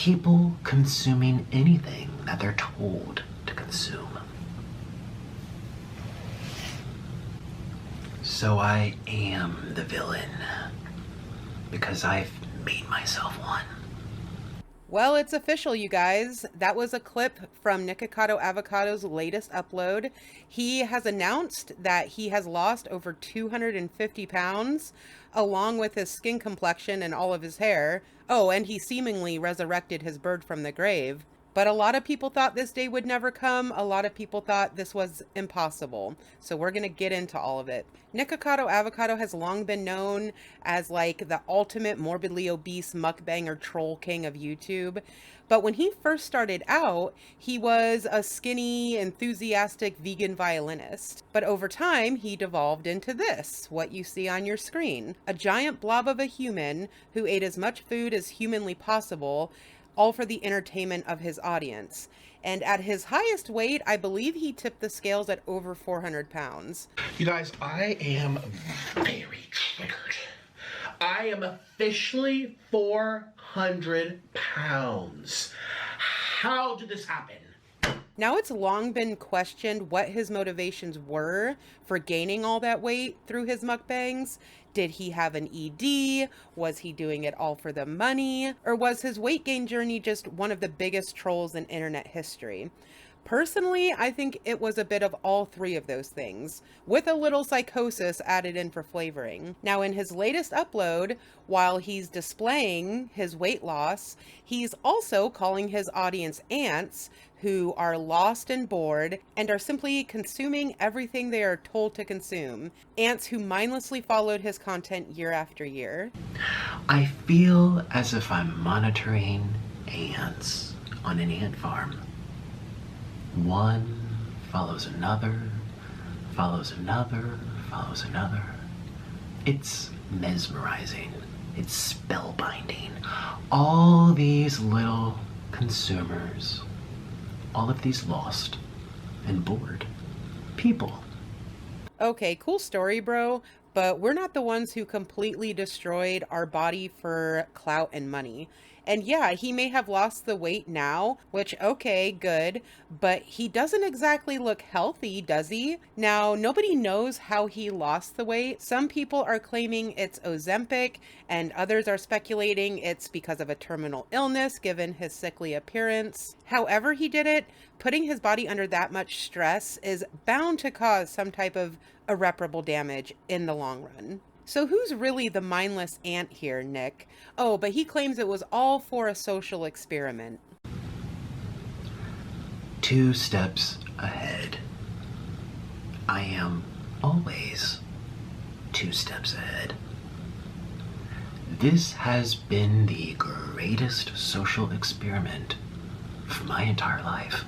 people consuming anything that they're told to consume. So I am the villain because I've made myself one. Well, it's official, you guys. That was a clip from Nikocado Avocado's latest upload. He has announced that he has lost over 250 pounds, along with his skin complexion and all of his hair. Oh, and he seemingly resurrected his bird from the grave. But a lot of people thought this day would never come. A lot of people thought this was impossible. So we're going to get into all of it. Nikocado Avocado has long been known as like the ultimate morbidly obese mukbanger troll king of YouTube. But when he first started out, he was a skinny, enthusiastic vegan violinist. But over time, he devolved into this, what you see on your screen. A giant blob of a human who ate as much food as humanly possible, all for the entertainment of his audience. And at his highest weight, I believe he tipped the scales at over 400 pounds. You guys, I am very triggered. I am officially 400 pounds. How did this happen? Now, it's long been questioned what his motivations were for gaining all that weight through his mukbangs. Did he have an ED? Was he doing it all for the money? Or was his weight gain journey just one of the biggest trolls in internet history? Personally, I think it was a bit of all three of those things, with a little psychosis added in for flavoring. Now, in his latest upload, while he's displaying his weight loss, he's also calling his audience ants who are lost and bored and are simply consuming everything they are told to consume. Ants who mindlessly followed his content year after year. I feel as if I'm monitoring ants on an ant farm. One follows another, follows another, follows another. It's mesmerizing. It's spellbinding. All these little consumers, all of these lost and bored people. Okay, cool story, bro, but we're not the ones who completely destroyed our body for clout and money. And yeah, he may have lost the weight now, which, okay, good, but he doesn't exactly look healthy, does he? Now, nobody knows how he lost the weight. Some people are claiming it's Ozempic, and others are speculating it's because of a terminal illness, given his sickly appearance. However he did it, putting his body under that much stress is bound to cause some type of irreparable damage in the long run. So who's really the mindless ant here, Nick? Oh, but he claims it was all for a social experiment. 2 steps ahead. I am always 2 steps ahead. This has been the greatest social experiment for my entire life.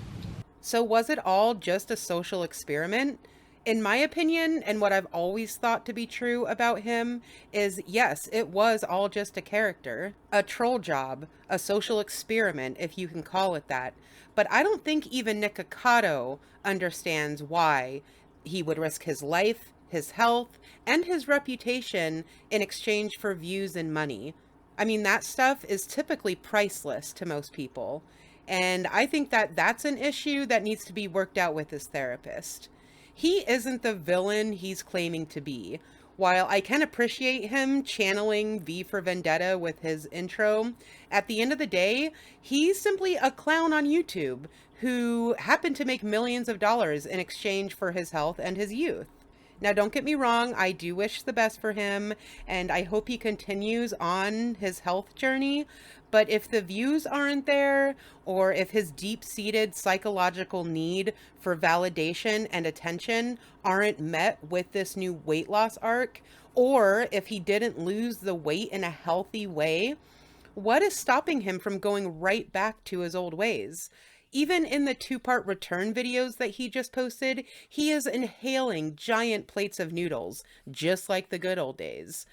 So was it all just a social experiment? In my opinion, and what I've always thought to be true about him, is yes, it was all just a character, a troll job, a social experiment, if you can call it that. But I don't think even Nikocado understands why he would risk his life, his health, and his reputation in exchange for views and money. I mean, that stuff is typically priceless to most people. And I think that that's an issue that needs to be worked out with his therapist. He isn't the villain he's claiming to be. While I can appreciate him channeling V for Vendetta with his intro, at the end of the day, he's simply a clown on YouTube who happened to make millions of dollars in exchange for his health and his youth. Now, don't get me wrong, I do wish the best for him, and I hope he continues on his health journey. But if the views aren't there, or if his deep-seated psychological need for validation and attention aren't met with this new weight loss arc, or if he didn't lose the weight in a healthy way, what is stopping him from going right back to his old ways? Even in the 2-part return videos that he just posted, he is inhaling giant plates of noodles, just like the good old days.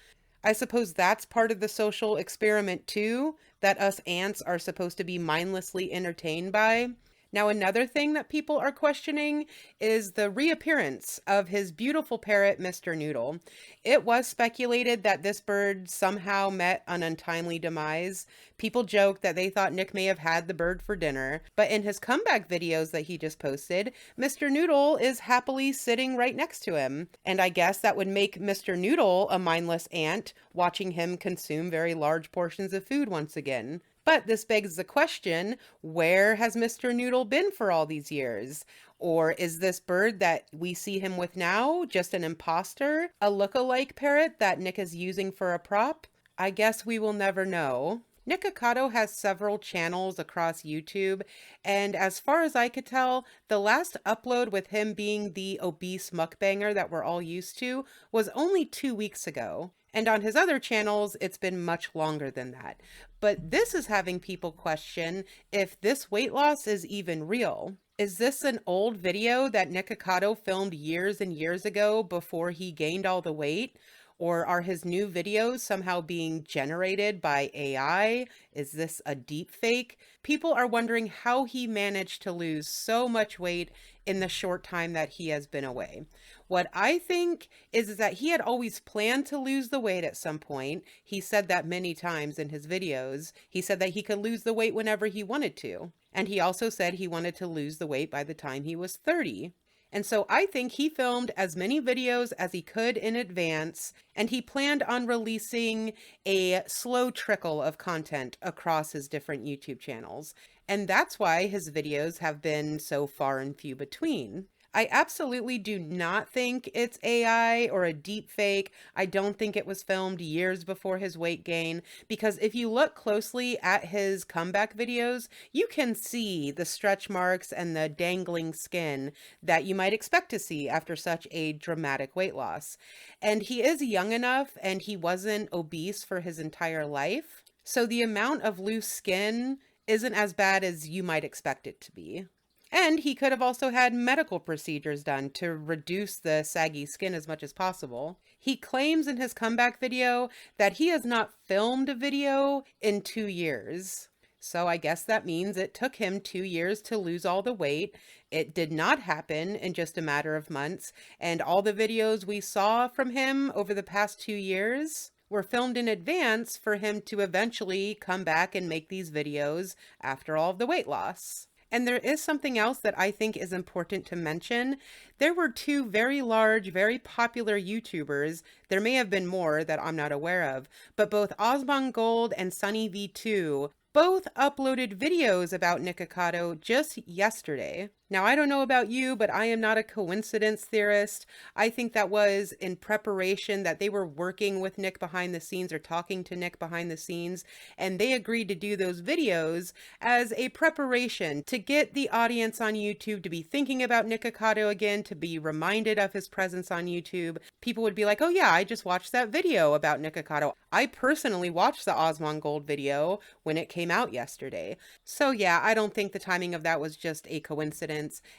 I suppose that's part of the social experiment too, that us ants are supposed to be mindlessly entertained by. Now, another thing that people are questioning is the reappearance of his beautiful parrot, Mr. Noodle. It was speculated that this bird somehow met an untimely demise. People joke that they thought Nick may have had the bird for dinner, but in his comeback videos that he just posted, Mr. Noodle is happily sitting right next to him. And I guess that would make Mr. Noodle a mindless ant, watching him consume very large portions of food once again. But this begs the question, where has Mr. Noodle been for all these years? Or is this bird that we see him with now just an imposter, a look-alike parrot that Nick is using for a prop? I guess we will never know. Nikocado has several channels across YouTube, and as far as I could tell, the last upload with him being the obese mukbanger that we're all used to was only 2 weeks ago. And on his other channels, it's been much longer than that. But this is having people question if this weight loss is even real. Is this an old video that Nikocado filmed years and years ago before he gained all the weight? Or are his new videos somehow being generated by AI? Is this a deep fake? People are wondering how he managed to lose so much weight in the short time that he has been away. What I think is that he had always planned to lose the weight at some point. He said that many times in his videos. He said that he could lose the weight whenever he wanted to. And he also said he wanted to lose the weight by the time he was 30. And so I think he filmed as many videos as he could in advance, and he planned on releasing a slow trickle of content across his different YouTube channels. And that's why his videos have been so far and few between. I absolutely do not think it's AI or a deep fake. I don't think it was filmed years before his weight gain, because if you look closely at his comeback videos, you can see the stretch marks and the dangling skin that you might expect to see after such a dramatic weight loss. And he is young enough and he wasn't obese for his entire life. So the amount of loose skin isn't as bad as you might expect it to be. And he could have also had medical procedures done to reduce the saggy skin as much as possible. He claims in his comeback video that he has not filmed a video in 2 years. So I guess that means it took him 2 years to lose all the weight. It did not happen in just a matter of months. And all the videos we saw from him over the past 2 years were filmed in advance for him to eventually come back and make these videos after all of the weight loss. And there is something else that I think is important to mention. There were 2 very large, very popular YouTubers. There may have been more that I'm not aware of, but both Osmongold and SunnyV2 both uploaded videos about Nikocado just yesterday. Now, I don't know about you, but I am not a coincidence theorist. I think that was in preparation, that they were working with Nick behind the scenes or talking to Nick behind the scenes, and they agreed to do those videos as a preparation to get the audience on YouTube to be thinking about Nikocado again, to be reminded of his presence on YouTube. People would be like, oh yeah, I just watched that video about Nikocado. I personally watched the Osmongold video when it came out yesterday. So yeah, I don't think the timing of that was just a coincidence,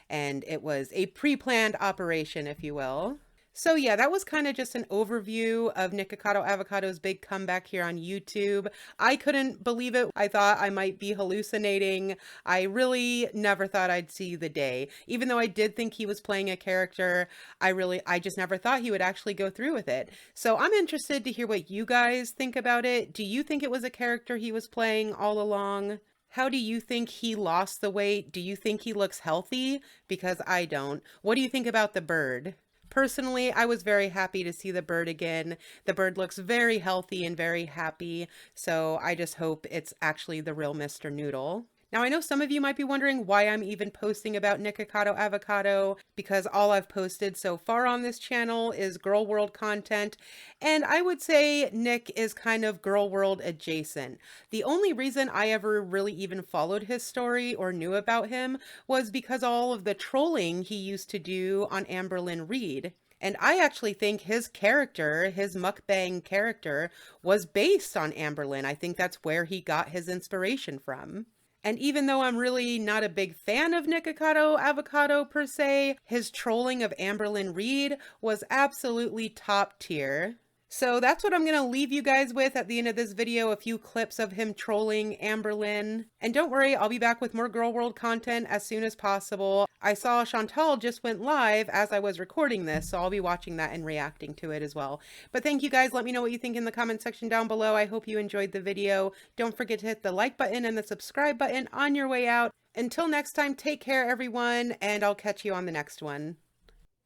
and it was a pre-planned operation, if you will. So yeah, that was kind of just an overview of Nikocado Avocado's big comeback here on YouTube. I couldn't believe it. I thought I might be hallucinating. I really never thought I'd see the day. Even though I did think he was playing a character, I just never thought he would actually go through with it. So I'm interested to hear what you guys think about it. Do you think it was a character he was playing all along? How do you think he lost the weight? Do you think he looks healthy? Because I don't. What do you think about the bird? Personally, I was very happy to see the bird again. The bird looks very healthy and very happy, so I just hope it's actually the real Mr. Noodle. Now, I know some of you might be wondering why I'm even posting about Nikocado Avocado, because all I've posted so far on this channel is Girl World content, and I would say Nick is kind of Girl World adjacent. The only reason I ever really even followed his story or knew about him was because all of the trolling he used to do on Amberlynn Reid. And I actually think his character, his mukbang character, was based on Amberlynn. I think that's where he got his inspiration from. And even though I'm really not a big fan of Nikocado Avocado per se, his trolling of Amberlynn Reid was absolutely top tier. So that's what I'm going to leave you guys with at the end of this video, a few clips of him trolling Amberlynn. And don't worry, I'll be back with more Girl World content as soon as possible. I saw Chantal just went live as I was recording this, so I'll be watching that and reacting to it as well. But thank you guys. Let me know what you think in the comment section down below. I hope you enjoyed the video. Don't forget to hit the like button and the subscribe button on your way out. Until next time, take care everyone, and I'll catch you on the next one.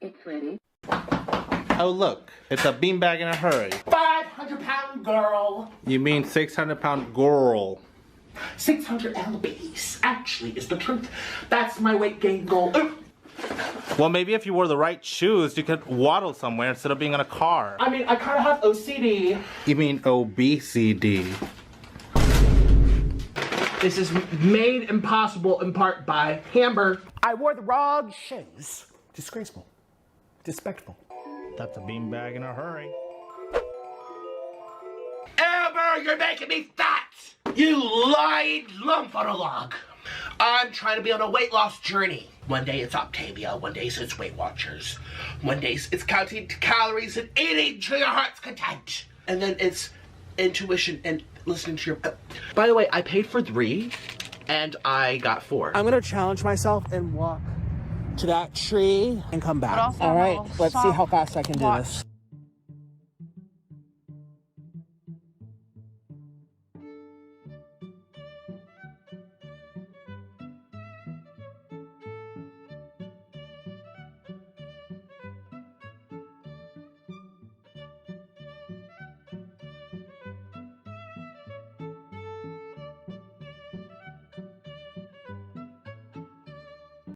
It's ready. Oh look, it's a beanbag in a hurry. 500-pound girl. You mean 600-pound girl. 600 lbs actually is the truth. That's my weight gain goal. Well, maybe if you wore the right shoes, you could waddle somewhere instead of being in a car. I mean, I kind of have OCD. You mean obesity. This is made impossible in part by Hamburg. I wore the wrong shoes. Disgraceful. Disrespectful. That's a beanbag in a hurry. Amber, you're making me fat! You lying lump on a log. I'm trying to be on a weight loss journey. One day it's Octavia, one day it's Weight Watchers. One day it's counting calories and eating to your heart's content. And then it's intuition and listening to your... By the way, I paid for 3 and I got 4. I'm gonna challenge myself and walk to that tree and come back. But also All right, let's see stop how fast I can do watch. this.